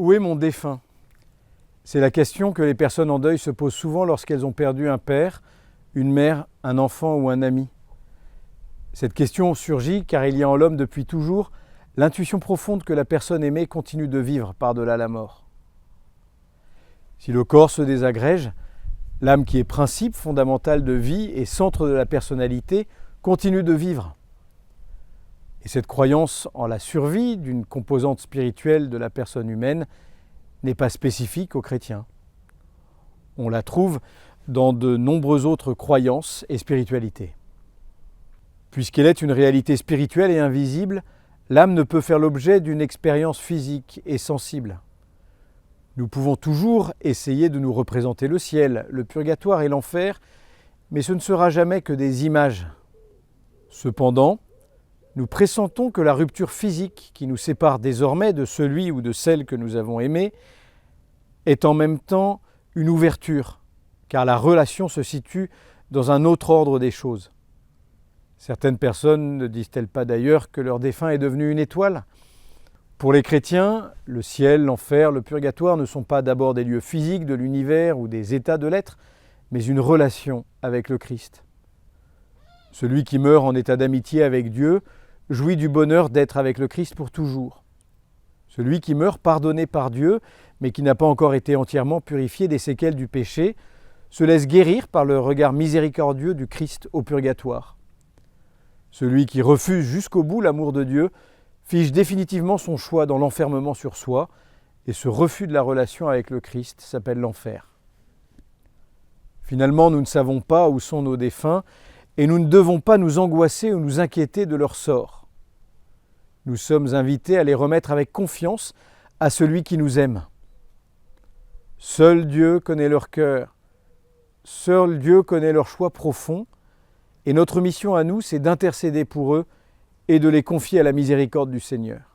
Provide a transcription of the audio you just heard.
Où est mon défunt? C'est la question que les personnes en deuil se posent souvent lorsqu'elles ont perdu un père, une mère, un enfant ou un ami. Cette question surgit car il y a en l'homme depuis toujours l'intuition profonde que la personne aimée continue de vivre par-delà la mort. Si le corps se désagrège, l'âme qui est principe fondamental de vie et centre de la personnalité continue de vivre. Et cette croyance en la survie d'une composante spirituelle de la personne humaine n'est pas spécifique aux chrétiens. On la trouve dans de nombreuses autres croyances et spiritualités. Puisqu'elle est une réalité spirituelle et invisible, l'âme ne peut faire l'objet d'une expérience physique et sensible. Nous pouvons toujours essayer de nous représenter le ciel, le purgatoire et l'enfer, mais ce ne sera jamais que des images. Cependant, nous pressentons que la rupture physique qui nous sépare désormais de celui ou de celle que nous avons aimé est en même temps une ouverture, car la relation se situe dans un autre ordre des choses. Certaines personnes ne disent-elles pas d'ailleurs que leur défunt est devenu une étoile ? Pour les chrétiens, le ciel, l'enfer, le purgatoire ne sont pas d'abord des lieux physiques de l'univers ou des états de l'être, mais une relation avec le Christ. Celui qui meurt en état d'amitié avec Dieu jouit du bonheur d'être avec le Christ pour toujours. Celui qui meurt pardonné par Dieu, mais qui n'a pas encore été entièrement purifié des séquelles du péché, se laisse guérir par le regard miséricordieux du Christ au purgatoire. Celui qui refuse jusqu'au bout l'amour de Dieu fige définitivement son choix dans l'enfermement sur soi, et ce refus de la relation avec le Christ s'appelle l'enfer. Finalement, nous ne savons pas où sont nos défunts, et nous ne devons pas nous angoisser ou nous inquiéter de leur sort. Nous sommes invités à les remettre avec confiance à celui qui nous aime. Seul Dieu connaît leur cœur, seul Dieu connaît leur choix profond, et notre mission à nous, c'est d'intercéder pour eux et de les confier à la miséricorde du Seigneur.